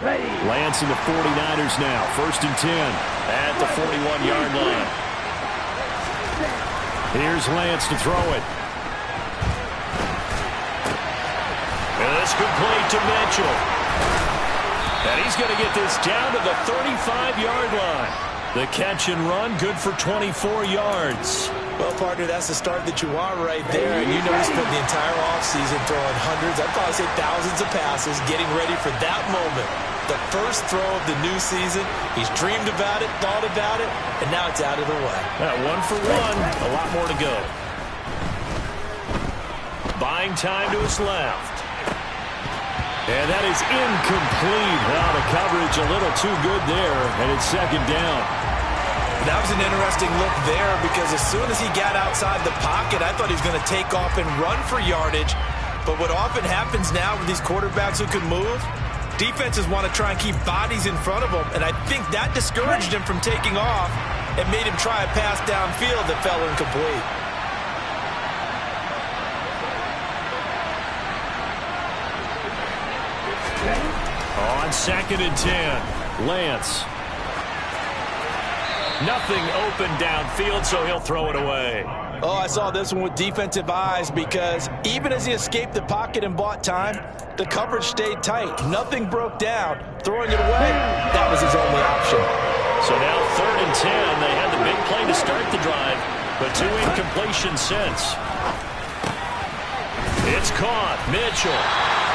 Lance and the 49ers now. 1st and 10 at the 41-yard line. Here's Lance to throw it. And it's complete to Mitchell. And he's going to get this down to the 35-yard line. The catch and run, good for 24 yards. Well, partner, that's the start that you want right there. And you know he spent the entire offseason throwing hundreds, I'd probably say thousands of passes, getting ready for that moment. The first throw of the new season. He's dreamed about it, thought about it, and now it's out of the way. One for one, a lot more to go. Buying time to his left. And that is incomplete. Well, the coverage a little too good there, and it's 2nd down. That was an interesting look there because as soon as he got outside the pocket, I thought he was going to take off and run for yardage. But what often happens now with these quarterbacks who can move, defenses want to try and keep bodies in front of them, and I think that discouraged him from taking off and made him try a pass downfield that fell incomplete. On 2nd and 10, Lance. Nothing open downfield, so he'll throw it away. Oh, I saw this one with defensive eyes because even as he escaped the pocket and bought time, the coverage stayed tight. Nothing broke down. Throwing it away, that was his only option. So now 3rd and 10. They had the big play to start the drive, but 2 incompletions since. It's caught. Mitchell.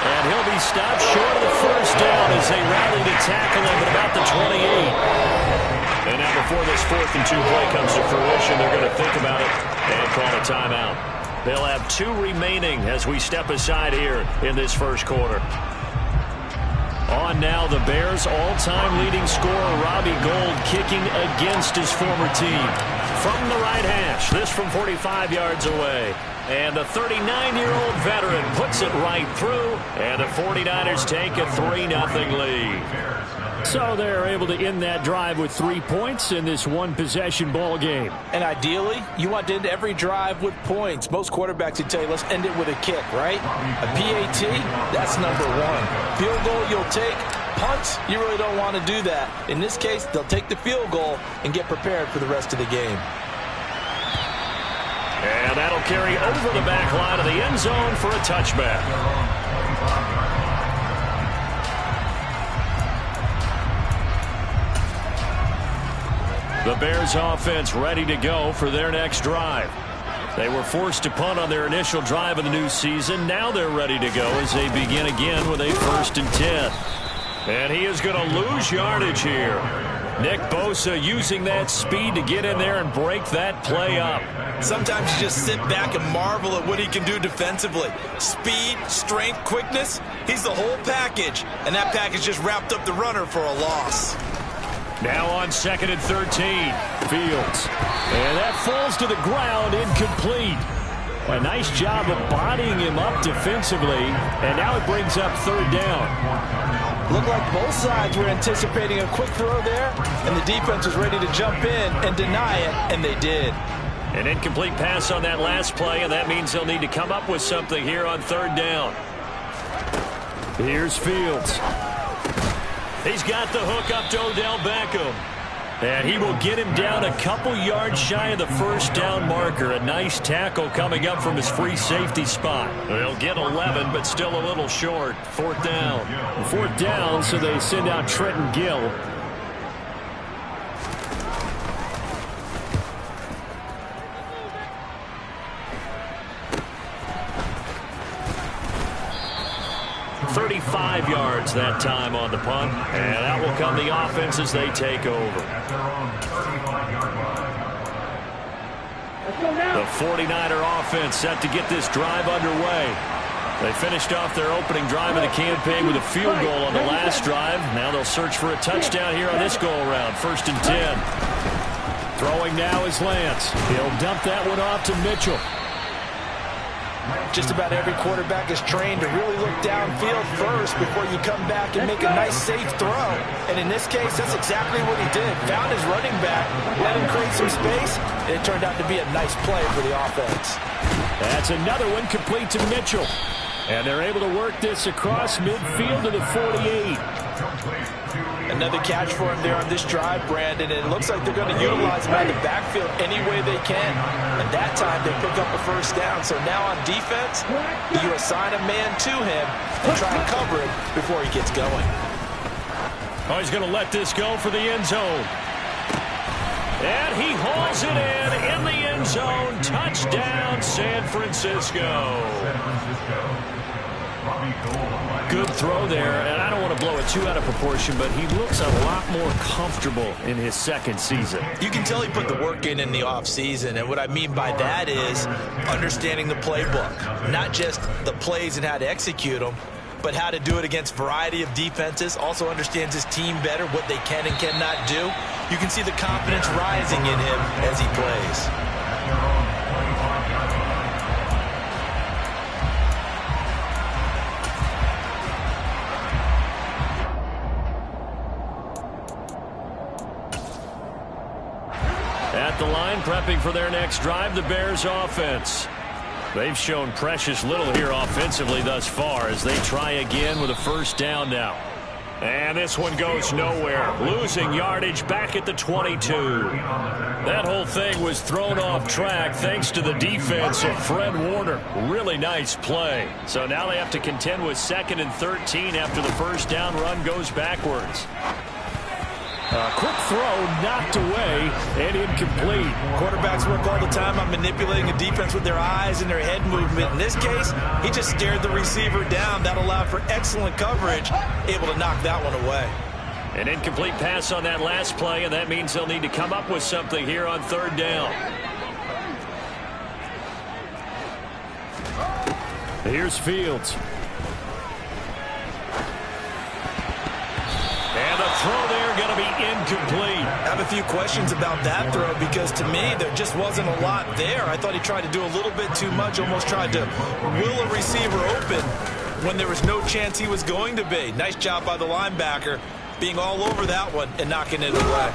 And he'll be stopped short of the 1st down as they rally to tackle him at about the 28. And now before this 4th and 2 play comes to fruition, they're going to think about it and call a timeout. They'll have 2 remaining as we step aside here in this 1st quarter. On now, the Bears' all-time leading scorer, Robbie Gould, kicking against his former team. From the right hash, this from 45 yards away. And the 39-year-old veteran puts it right through, and the 49ers take a 3-0 lead. So they're able to end that drive with 3 points in this one-possession ball game. And ideally, you want to end every drive with points. Most quarterbacks would tell you, let's end it with a kick, right? A PAT, that's number 1. Field goal you'll take. Punts, you really don't want to do that. In this case, they'll take the field goal and get prepared for the rest of the game. And that'll carry over the back line of the end zone for a touchback. The Bears offense ready to go for their next drive. They were forced to punt on their initial drive of the new season. Now they're ready to go as they begin again with a 1st and 10. And he is going to lose yardage here. Nick Bosa using that speed to get in there and break that play up. Sometimes you just sit back and marvel at what he can do defensively. Speed, strength, quickness, he's the whole package. And that package just wrapped up the runner for a loss. Now on 2nd and 13, Fields. And that falls to the ground, incomplete. A nice job of bodying him up defensively, and now it brings up 3rd down. Looked like both sides were anticipating a quick throw there, and the defense was ready to jump in and deny it, and they did. An incomplete pass on that last play, and that means they'll need to come up with something here on 3rd down. Here's Fields. He's got the hook up to Odell Beckham. And he will get him down a couple yards shy of the 1st down marker. A nice tackle coming up from his free safety spot. They'll get 11, but still a little short. 4th down. 4th down, so they send out Trenton Gill. .35 yards that time on the punt, and out will come the offense as they take over. The 49er offense set to get this drive underway. They finished off their opening drive of the campaign with a field goal on the last drive. Now they'll search for a touchdown here on this go-around. 1st and 10. Throwing now is Lance. He'll dump that one off to Mitchell. Just about every quarterback is trained to really look downfield first before you come back and make a nice, safe throw. And in this case, that's exactly what he did. Found his running back, let him create some space, and it turned out to be a nice play for the offense. That's another one complete to Mitchell. And they're able to work this across midfield to the 48. Another catch for him there on this drive, Brandon, and it looks like they're going to utilize him out of the backfield any way they can. And that time they pick up a first down. So now on defense, you assign a man to him and try and cover him before he gets going. Oh, he's going to let this go for the end zone. And he hauls it in the end zone. Touchdown, San Francisco. Good throw there, and I don't want to blow it too out of proportion, but he looks a lot more comfortable in his second season. You can tell he put the work in the offseason, and what I mean by that is understanding the playbook, not just the plays and how to execute them, but how to do it against a variety of defenses. Also understands his team better, what they can and cannot do. You can see the confidence rising in him as he plays. At the line, prepping for their next drive, the Bears offense. They've shown precious little here offensively thus far as they try again with a first down now. And this one goes nowhere. Losing yardage back at the 22. That whole thing was thrown off track thanks to the defense of Fred Warner. Really nice play. So now they have to contend with 2nd and 13 after the first down run goes backwards. A quick throw knocked away and incomplete. Quarterbacks work all the time on manipulating a defense with their eyes and their head movement. In this case, he just stared the receiver down. That allowed for excellent coverage, able to knock that one away. An incomplete pass on that last play, and that means they'll need to come up with something here on 3rd down. Here's Fields. And the throw there going to be incomplete. I have a few questions about that throw because to me there just wasn't a lot there. I thought he tried to do a little bit too much, almost tried to will a receiver open when there was no chance he was going to be. Nice job by the linebacker being all over that one and knocking it away.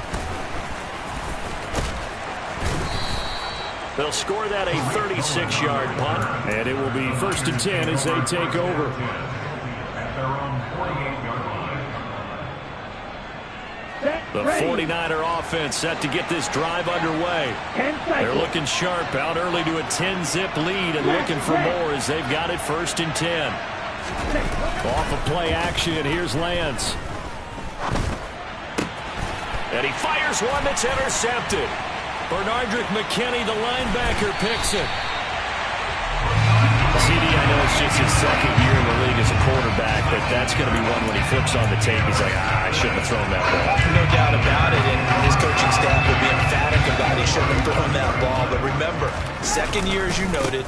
They'll score that a 36-yard punt, and it will be 1st and 10 as they take over. The 49er offense set to get this drive underway. They're looking sharp, out early to a 10-zip lead and looking for more as they've got it 1st and 10. Off of play action, here's Lance. And he fires one that's intercepted. Bernardrick McKinney, the linebacker, picks it. CD, I know it's just his 2nd year in the league as a quarterback, but that's going to be one when he flips on the tape. He's like, I shouldn't have thrown that ball. No doubt about it, and his coaching staff will be emphatic about he shouldn't have thrown that ball. But remember, 2nd year, as you noted,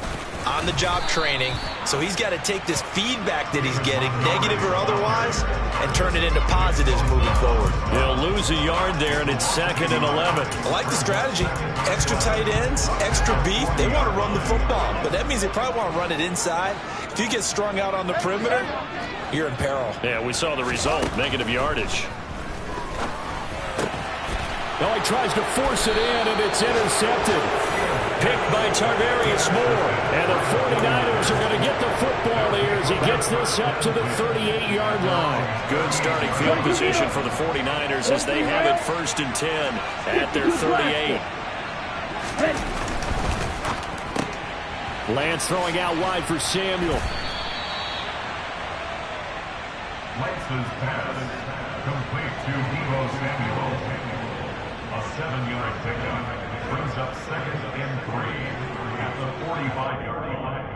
on-the-job training, so he's got to take this feedback that he's getting, negative or otherwise, and turn it into positives moving forward. He'll lose a yard there, and it's 2nd and 11. I like the strategy. Extra tight ends, extra beef. They want to run the football, but that means they probably want to run it inside. If you get strung out on the perimeter, you're in peril. Yeah, we saw the result, negative yardage. Now he tries to force it in, and it's intercepted. Picked by Tarvarius Moore. And the 49ers are going to get the football here as he gets this up to the 38-yard line. Good starting field position for the 49ers as they have it 1st and 10 at their 38. Lance throwing out wide for Samuel. Lance's pass complete to Deebo Samuel. A 7-yard pickup brings up 2nd and 3 at the 45-yard line.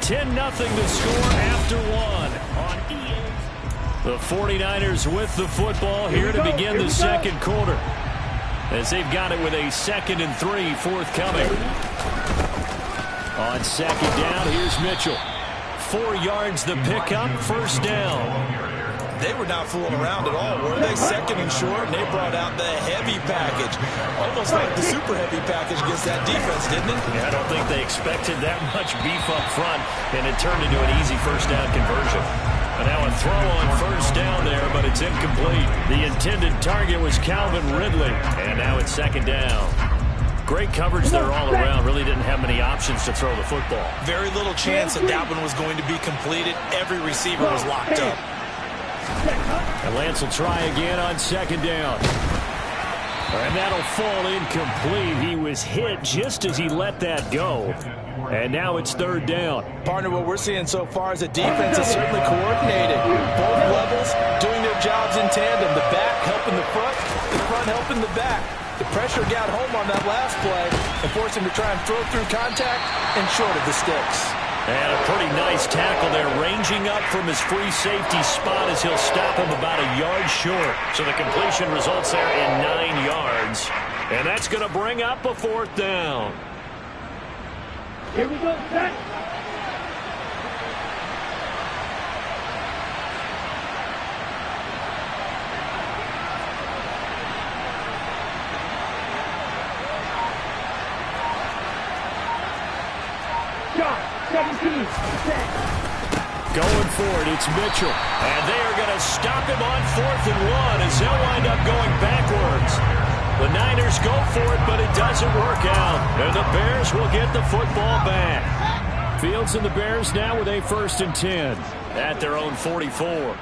10-0 to score after one on EA. The 49ers with the football here to begin the 2nd quarter, as they've got it with a 2nd and 3 forthcoming. On 2nd down, here's Mitchell. 4 yards the pickup, 1st down. They were not fooling around at all, were they? 2nd and short, and they brought out the heavy package. Almost like the super heavy package against that defense, didn't it? Yeah, I don't think they expected that much beef up front, and it turned into an easy 1st down conversion. And now a throw on 1st down there, but it's incomplete. The intended target was Calvin Ridley, and now it's 2nd down. Great coverage there all around. Really didn't have many options to throw the football. Very little chance that that one was going to be completed. Every receiver was locked up. And Lance will try again on second down. And that'll fall incomplete. He was hit just as he let that go. And now it's third down. Partner, what we're seeing so far is the defense is certainly coordinated. Both levels doing their jobs in tandem. The back helping the front helping the back. The pressure got home on that last play and forced him to try and throw through contact and short of the sticks. And a pretty nice tackle there, ranging up from his free safety spot as he'll stop him about a yard short. So the completion results there in 9 yards. And that's going to bring up a fourth down. Here we go, set. Going for it, it's Mitchell. And they are going to stop him on 4th and 1 as they'll wind up going backwards. The Niners go for it, but it doesn't work out. And the Bears will get the football back. Fields and the Bears now with a 1st and 10 at their own 44.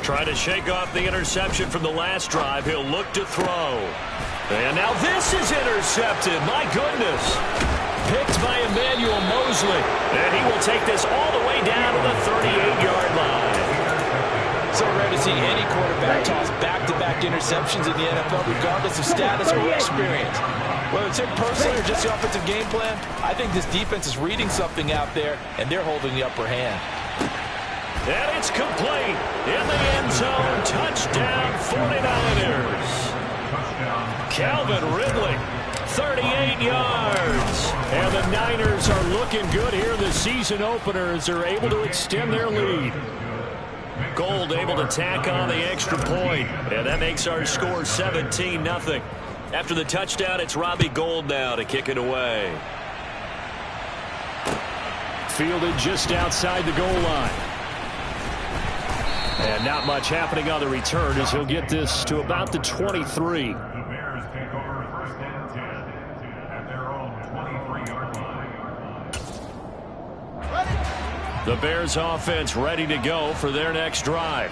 Trying to shake off the interception from the last drive. He'll look to throw. And now this is intercepted. My goodness. Picked by Emmanuel Mosley. And he will take this all the way down to the 38-yard line. So rare to see any quarterback toss back-to-back interceptions in the NFL, regardless of status or experience. Whether it's him personally or just the offensive game plan, I think this defense is reading something out there, and they're holding the upper hand. And it's complete. In the end zone, touchdown 49ers. Calvin Ridley, 38 yards. And the Niners are looking good here. The season openers are able to extend their lead. Gold able to tack on the extra point. And that makes our score 17-0. After the touchdown, it's Robbie Gould now to kick it away. Fielded just outside the goal line. And not much happening on the return as he'll get this to about the 23. The Bears offense ready to go for their next drive.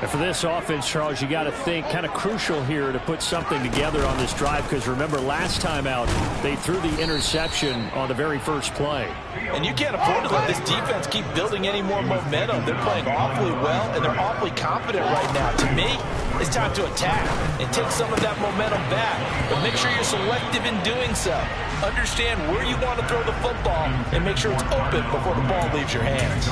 And for this offense, Charles, you got to think kind of crucial here to put something together on this drive, because remember last time out they threw the interception on the very first play. And you can't afford to let this defense keep building any more momentum. They're playing awfully well, and they're awfully confident right now. To me, it's time to attack and take some of that momentum back. But make sure you're selective in doing so. Understand where you want to throw the football and make sure it's open before the ball leaves your hands.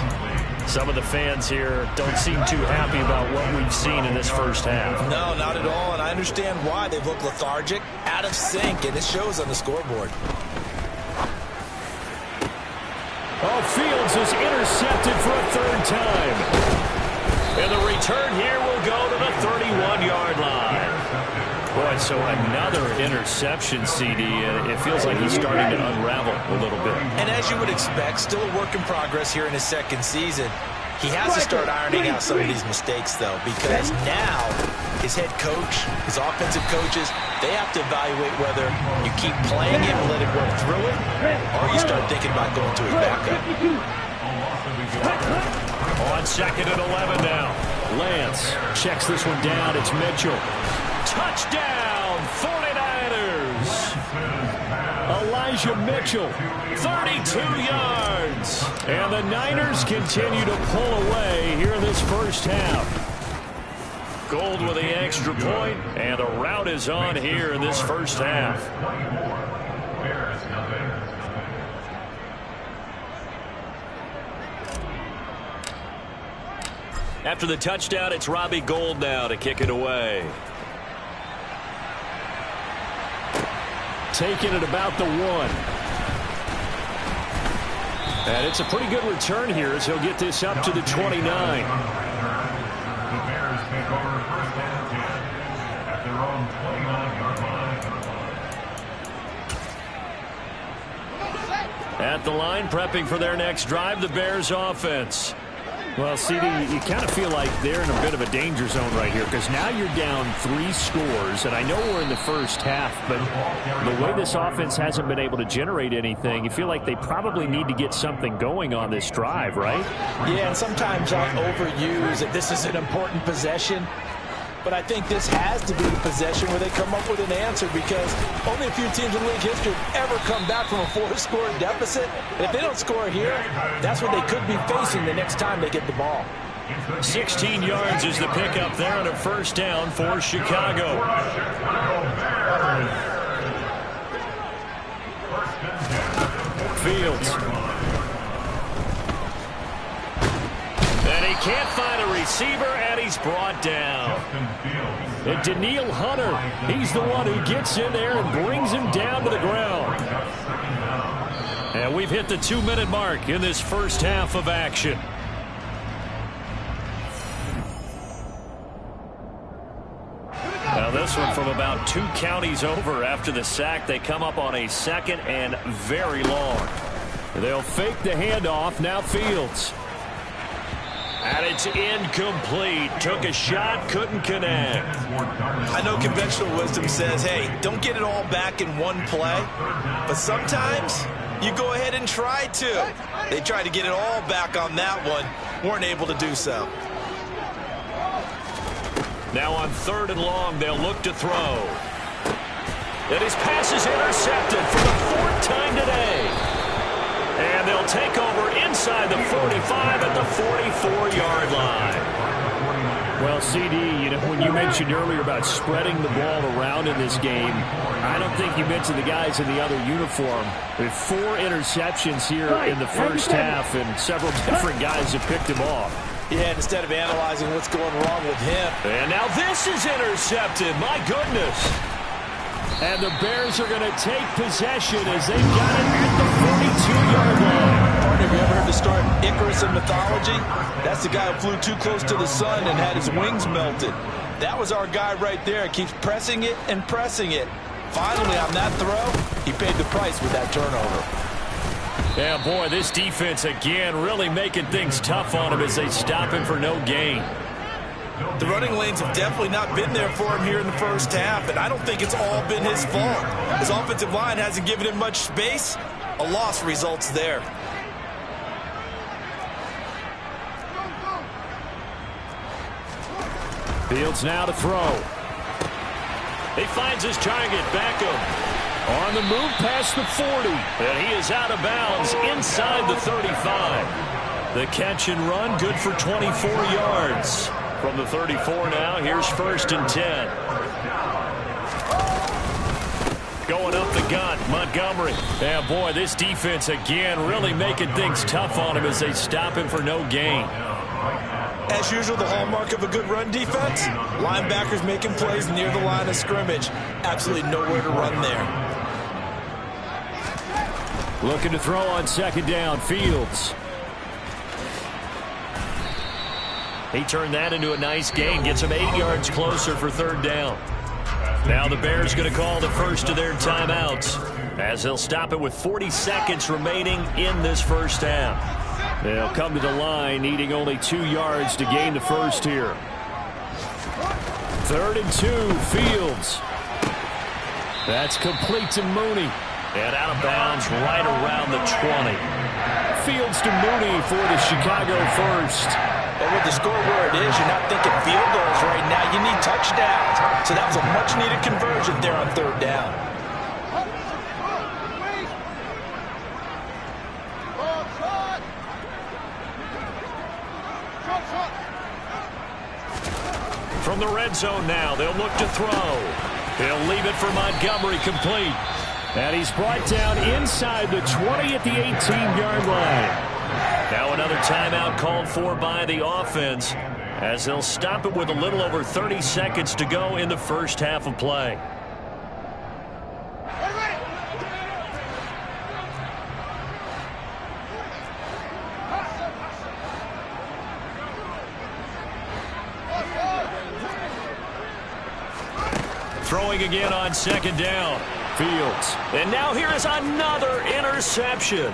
Some of the fans here don't seem too happy about what we've seen in this first half. No, not at all, and I understand why. They've looked lethargic, out of sync, and it shows on the scoreboard. Oh, Fields is intercepted for a 3rd time. And the return here will go to the 31-yard line. Boy, so another interception, CD, and it feels like he's starting to unravel a little bit. And as you would expect, still a work in progress here in his 2nd season. He has to start ironing out some of these mistakes, though, because now his head coach, his offensive coaches, they have to evaluate whether you keep playing him and let him work through it, or you start thinking about going to his backup. On 2nd and 11 now. Lance checks this one down. It's Mitchell. Touchdown, 49ers. Elijah Mitchell, 32 yards. And the Niners continue to pull away here in this first half. Gould with the extra point, and a rout is on here in this first half. After the touchdown, it's Robbie Gould now to kick it away. Taking it about the 1. And it's a pretty good return here as he'll get this up to the 29. The Bears take over 1st and 10 at their own 29-yard line. At the line, prepping for their next drive, the Bears offense. Well, CD, you kind of feel like they're in a bit of a danger zone right here because now you're down 3 scores, and I know we're in the first half, but the way this offense hasn't been able to generate anything, you feel like they probably need to get something going on this drive, right? Yeah, and sometimes I overuse that this is an important possession. But I think this has to be the possession where they come up with an answer because only a few teams in league history have ever come back from a 4-score deficit. And if they don't score here, that's what they could be facing the next time they get the ball. 16 yards is the pickup there on a first down for Chicago. Fields. And he can't find a receiver, and he's brought down. And Daniil Hunter, he's the one who gets in there and brings him down to the ground. And we've hit the 2-minute mark in this first half of action. Now this one from about 2 counties over after the sack. They come up on a 2nd and very long. They'll fake the handoff. Now Fields. And it's incomplete. Took a shot, couldn't connect. I know conventional wisdom says, hey, don't get it all back in one play. But sometimes you go ahead and try to. They tried to get it all back on that one. Weren't able to do so. Now on 3rd and long, they'll look to throw. And his pass is intercepted for the 4th time today. And they'll take over inside the 45 at the 44-yard line. Well, CD, you know, when you mentioned earlier about spreading the ball around in this game, I don't think you mentioned the guys in the other uniform. There's 4 interceptions here in the first half, and several different guys have picked him off. Yeah, and instead of analyzing what's going wrong with him. And now this is intercepted. My goodness. And the Bears are going to take possession as they've got it at the 42-yard line. Partner, have you ever heard the story of Icarus in mythology? That's the guy who flew too close to the sun and had his wings melted. That was our guy right there. Keeps pressing it and pressing it. Finally, on that throw, he paid the price with that turnover. Yeah, boy, this defense again really making things tough on him as they stop him for no gain. The running lanes have definitely not been there for him here in the first half, and I don't think it's all been his fault. His offensive line hasn't given him much space. A loss results there. Fields now to throw. He finds his target, Beckham. On the move past the 40. And he is out of bounds inside the 35. The catch and run good for 24 yards. From the 34 now, here's 1st and 10. Going up the gut, Montgomery. Yeah, boy, this defense again really making things tough on him as they stop him for no gain. As usual, the hallmark of a good run defense, linebackers making plays near the line of scrimmage. Absolutely nowhere to run there. Looking to throw on 2nd down, Fields. He turned that into a nice gain, gets him 8 yards closer for 3rd down. Now the Bears going to call the first of their timeouts as they'll stop it with 40 seconds remaining in this first half. They'll come to the line needing only 2 yards to gain the first here. 3rd and 2, Fields. That's complete to Mooney. And out of bounds right around the 20. Fields to Mooney for the Chicago first. But with the score where it is, you're not thinking field goals right now. You need touchdowns. So that was a much-needed conversion there on 3rd down. From the red zone now, they'll look to throw. He'll leave it for Montgomery, complete. And he's brought down inside the 20 at the 18-yard line. Now another timeout called for by the offense as they'll stop it with a little over 30 seconds to go in the first half of play. Throwing again on 2nd down. Fields. And now here is another interception.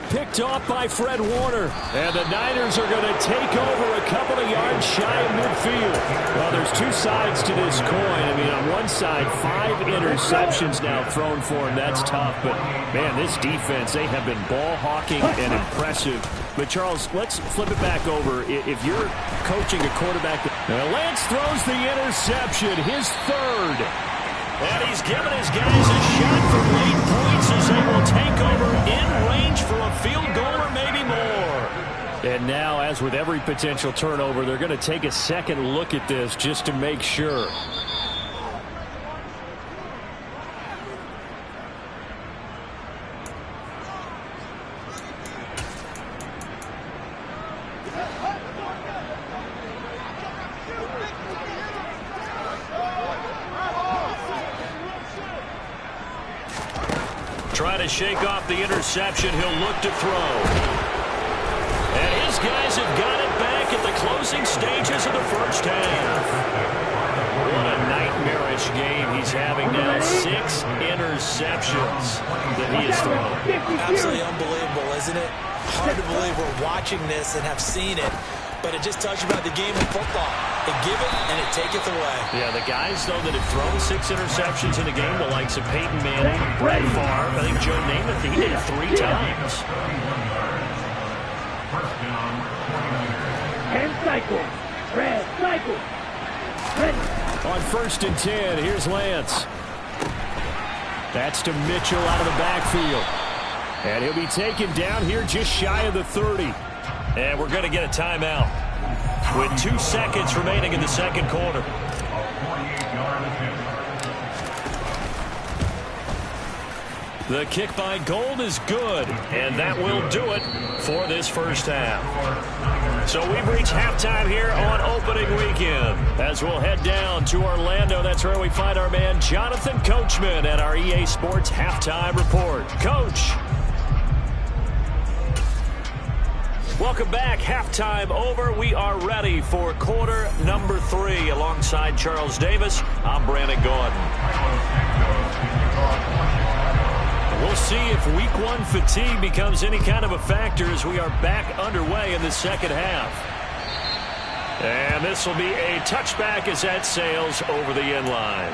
Picked off by Fred Warner. And the Niners are going to take over a couple of yards shy of midfield. Well, there's two sides to this coin. I mean, on one side, 5 interceptions now thrown for him. That's tough. But, man, this defense, they have been ball hawking and impressive. But, Charles, let's flip it back over. If you're coaching a quarterback, Lance throws the interception, his third. And he's given his guys a shot for late points as they will take over in range for a field goal or maybe more. And now, as with every potential turnover, they're going to take a second look at this just to make sure. Try to shake off the interception. He'll look to throw. And his guys have got it back at the closing stages of the first half. What a nightmarish game he's having now. 6 interceptions that he has thrown. Absolutely unbelievable, isn't it? Hard to believe we're watching this and have seen it. But it just tells you about the game of football. It give it and it taketh away. Yeah, the guys, though, that have thrown 6 interceptions in the game, the likes of Peyton Manning, Brett Favre, I think Joe Namath, he did it 3 times. And cycle. Red cycle. Ready. On 1st and 10, here's Lance. That's to Mitchell out of the backfield. And he'll be taken down here just shy of the 30. And we're going to get a timeout with 2 seconds remaining in the second quarter. The kick by Gold is good, and that will do it for this first half. So we've reached halftime here on opening weekend. As we'll head down to Orlando, that's where we find our man Jonathan Coachman at our EA Sports Halftime Report. Coach. Welcome back. Halftime over. We are ready for quarter number 3. Alongside Charles Davis, I'm Brandon Gordon. We'll see if week 1 fatigue becomes any kind of a factor as we are back underway in the second half. And this will be a touchback as that sails over the end line.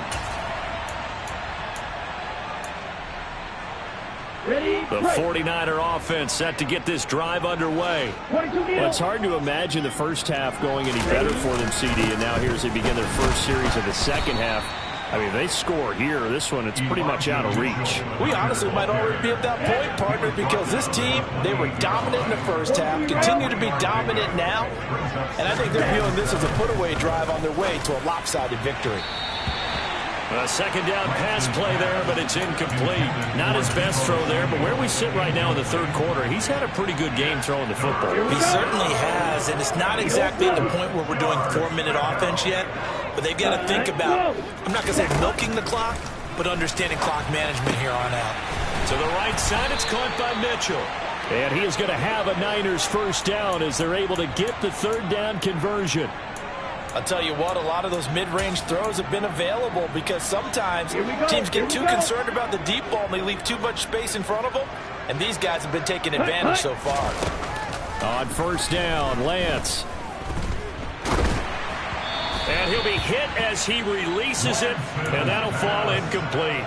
The 49er offense set to get this drive underway. Well, it's hard to imagine the first half going any better for them, CD, and now here as they begin their first series of the second half. I mean, they score here. This one, it's pretty much out of reach. We honestly might already be at that point, partner, because this team, they were dominant in the first half, continue to be dominant now, and I think they're viewing this as a put-away drive on their way to a lopsided victory. A second down pass play there, but it's incomplete. Not his best throw there, but where we sit right now in the third quarter, he's had a pretty good game throwing the football. He certainly has, and it's not exactly at the point where we're doing 4-minute offense yet, but they've got to think about, I'm not going to say milking the clock, but understanding clock management here on out. To the right side, it's caught by Mitchell. And he is going to have a Niners first down as they're able to get the third down conversion. I'll tell you what, a lot of those mid-range throws have been available because sometimes teams get too concerned about the deep ball and they leave too much space in front of them, and these guys have been taking advantage so far. On first down, Lance. And he'll be hit as he releases it, and that'll fall incomplete.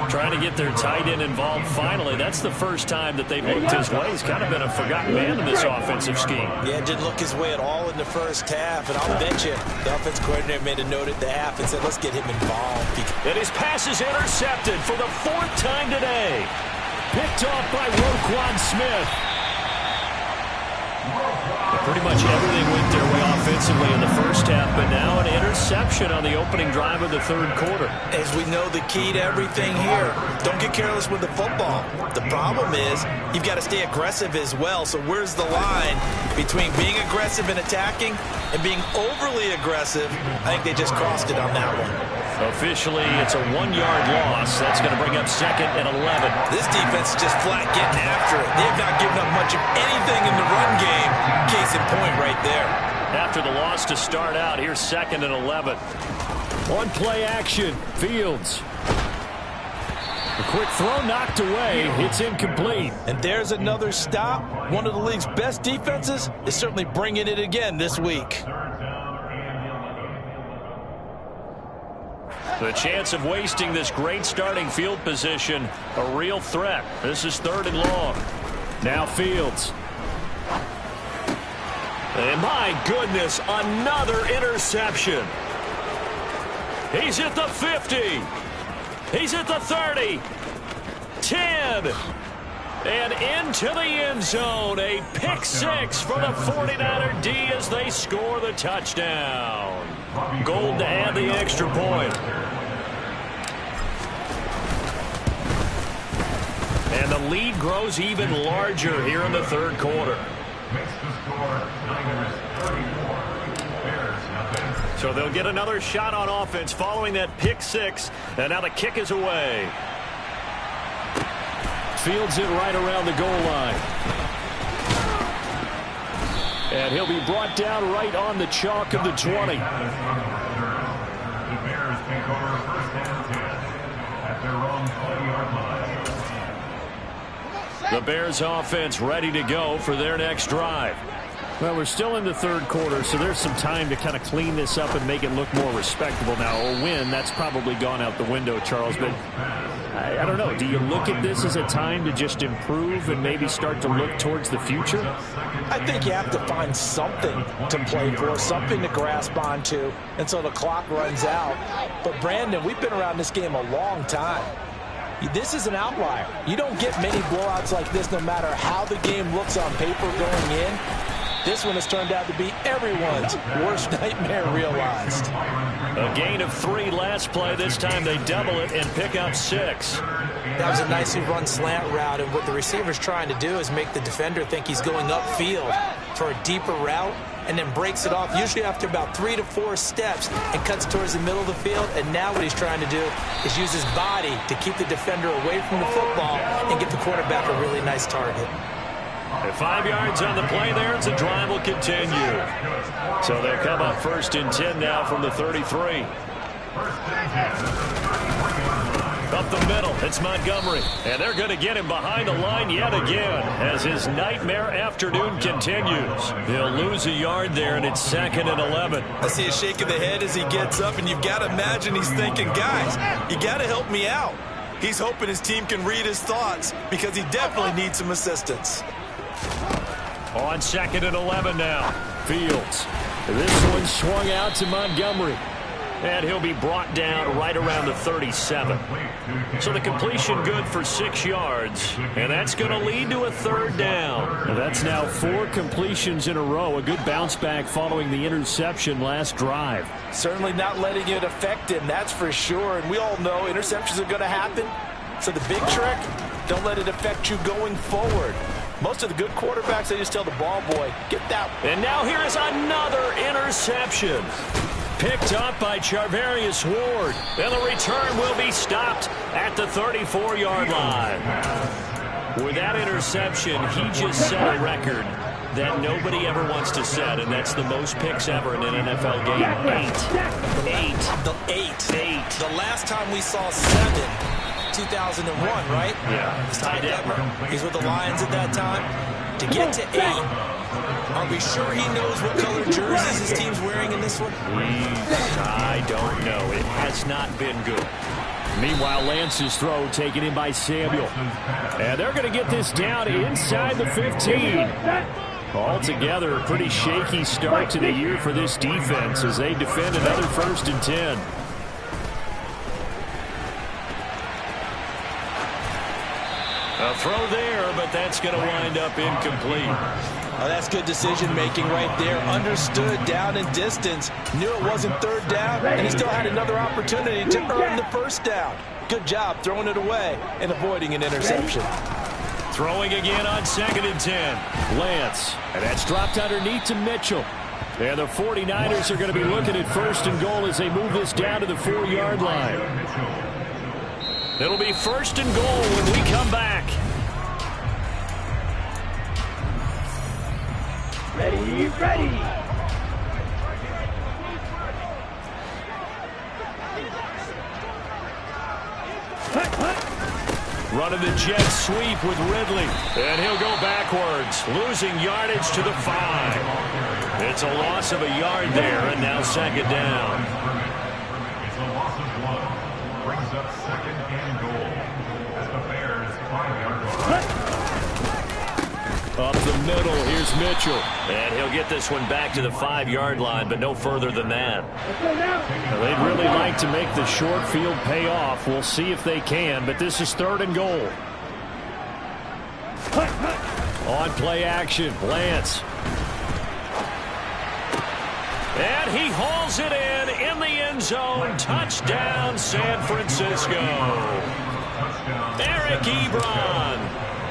Trying to get their tight end involved finally. That's the first time that they've looked his way. He's kind of been a forgotten man in this offensive scheme. Yeah, didn't look his way at all in the first half, and I'll bet you the offense coordinator made a note at the half and said, let's get him involved. And his pass is intercepted for the 4th time today. Picked off by Roquan Smith. Pretty much everything went their way offensively in the first half, but now an interception on the opening drive of the third quarter. As we know, the key to everything here, don't get careless with the football. The problem is you've got to stay aggressive as well. So where's the line between being aggressive and attacking and being overly aggressive? I think they just crossed it on that one. Officially, it's a 1-yard loss. That's going to bring up 2nd and 11. This defense is just flat getting after it. They have not given up much of anything in the run game. Case in point right there. After the loss to start out, here's 2nd and 11. On play action, Fields. A quick throw knocked away. It's incomplete. And there's another stop. One of the league's best defenses is certainly bringing it again this week. The chance of wasting this great starting field position, a real threat. This is 3rd and long. Now Fields. And my goodness, another interception. He's at the 50. He's at the 30. 10. And into the end zone. A pick 6 for the 49er D as they score the touchdown. Gold to add the extra point. And the lead grows even larger here in the 3rd quarter. So they'll get another shot on offense following that pick 6. And now the kick is away. Fields it right around the goal line. And he'll be brought down right on the chalk of the 20. The Bears take over 1st and 10 at their own 20-yard line. The Bears offense ready to go for their next drive. Well, we're still in the 3rd quarter, so there's some time to kind of clean this up and make it look more respectable. Now, a win, that's probably gone out the window, Charles, but I don't know. Do you look at this as a time to just improve and maybe start to look towards the future? I think you have to find something to play for, something to grasp onto until the clock runs out. But, Brandon, we've been around this game a long time. This is an outlier. You don't get many blowouts like this no matter how the game looks on paper going in. This one has turned out to be everyone's worst nightmare realized. A gain of 3 last play. This time they double it and pick up 6. That was a nicely run slant route, and what the receiver's trying to do is make the defender think he's going upfield for a deeper route and then breaks it off, usually after about 3 to 4 steps, and cuts towards the middle of the field. And now what he's trying to do is use his body to keep the defender away from the football and get the quarterback a really nice target. And 5 yards on the play there as the drive will continue. So they'll come up 1st and 10 now from the 33. Up the middle, it's Montgomery. And they're going to get him behind the line yet again as his nightmare afternoon continues. They'll lose a yard there, and it's 2nd and 11. I see a shake of the head as he gets up, and you've got to imagine he's thinking, guys, you got to help me out. He's hoping his team can read his thoughts because he definitely needs some assistance. On 2nd and 11 now. Fields. This one swung out to Montgomery. And he'll be brought down right around the 37. So the completion good for 6 yards. And that's going to lead to a 3rd down. And that's now 4 completions in a row. A good bounce back following the interception last drive. Certainly not letting it affect him, that's for sure. And we all know interceptions are going to happen. So the big trick, don't let it affect you going forward. Most of the good quarterbacks, they just tell the ball boy, get that. And now here is another interception. Picked up by Charvarius Ward. And the return will be stopped at the 34-yard line. With that interception, he just set a record that nobody ever wants to set, and that's the most picks ever in an NFL game. 8. The last time we saw 7, 2001, right? Yeah. He's with the Lions at that time. To get to 8, are we sure he knows what color jerseys his team's wearing in this one? I don't know. It has not been good. Meanwhile, Lance's throw taken in by Samuel. And they're going to get this down inside the 15. Altogether, a pretty shaky start to the year for this defense as they defend another 1st and 10. A throw there, but that's going to wind up incomplete. Oh, that's good decision-making right there. Understood down and distance. Knew it wasn't 3rd down, and he still had another opportunity to earn the 1st down. Good job throwing it away and avoiding an interception. Throwing again on 2nd and 10. Lance, and that's dropped underneath to Mitchell. And the 49ers are going to be looking at 1st and goal as they move this down to the 4-yard line. It'll be 1st and goal when we come back. Ready. Hut. Running the jet sweep with Ridley. And he'll go backwards, losing yardage to the 5. It's a loss of a yard there, and now second down. It's a loss of 1. Brings up second and goal. At the Bears' 5-yard line. Up the middle, here's Mitchell. And he'll get this one back to the 5-yard line, but no further than that. Well, they'd really like to make the short field pay off. We'll see if they can, but this is third and goal. On play action, Lance. And he hauls it in the end zone. Touchdown, San Francisco. Eric Ebron.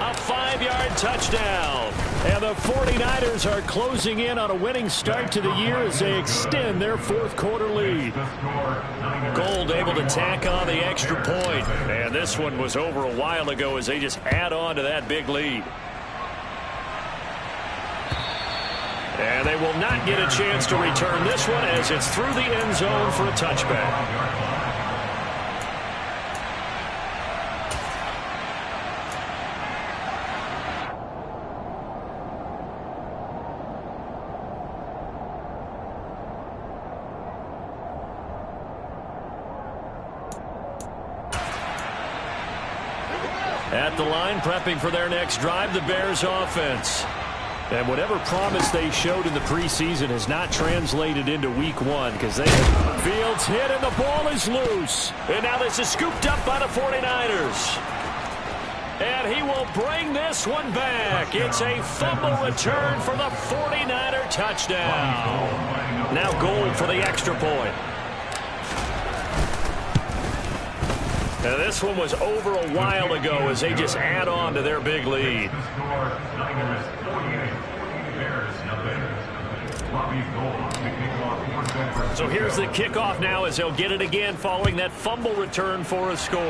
A 5-yard touchdown. And the 49ers are closing in on a winning start to the year as they extend their fourth-quarter lead. Gold able to tack on the extra point. And this one was over a while ago as they just add on to that big lead. And they will not get a chance to return this one as it's through the end zone for a touchback. At the line, prepping for their next drive, the Bears offense. And whatever promise they showed in the preseason has not translated into week 1 because they have Fields hit and the ball is loose. And now this is scooped up by the 49ers. And he will bring this one back. It's a fumble return for the 49er touchdown. Now Gold for the extra point. Now this one was over a while ago as they just add on to their big lead. So here's the kickoff now as they'll get it again following that fumble return for a score.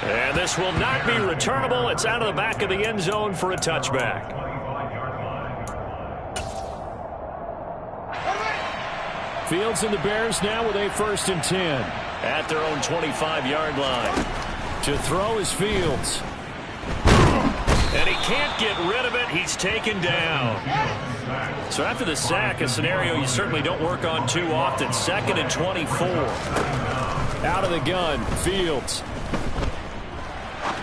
And this will not be returnable. It's out of the back of the end zone for a touchback. Fields and the Bears now with a 1st and 10. At their own 25-yard line. To throw is Fields. And he can't get rid of it. He's taken down. So after the sack, a scenario you certainly don't work on too often. 2nd and 24. Out of the gun, Fields.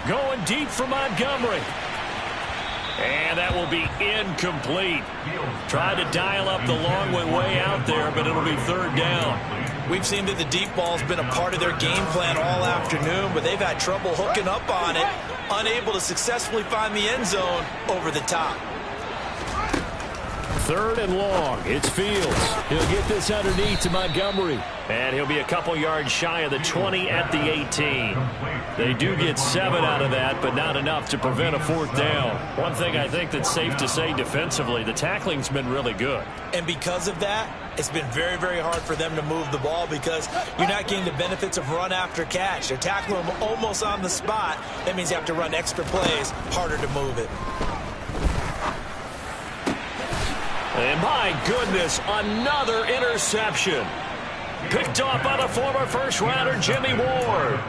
Going deep for Montgomery. And that will be incomplete. Tried to dial up the long way out there, but it'll be 3rd down. We've seen that the deep ball's been a part of their game plan all afternoon, but they've had trouble hooking up on it, unable to successfully find the end zone over the top. 3rd and long. It's Fields. He'll get this underneath to Montgomery. And he'll be a couple yards shy of the 20 at the 18. They do get 7 out of that, but not enough to prevent a 4th down. One thing I think that's safe to say defensively, the tackling's been really good. And because of that, it's been very, very hard for them to move the ball because you're not getting the benefits of run after catch. They're tackling them almost on the spot. That means you have to run extra plays, harder to move it. And my goodness, another interception. Picked off by the former first-rounder Jimmy Ward.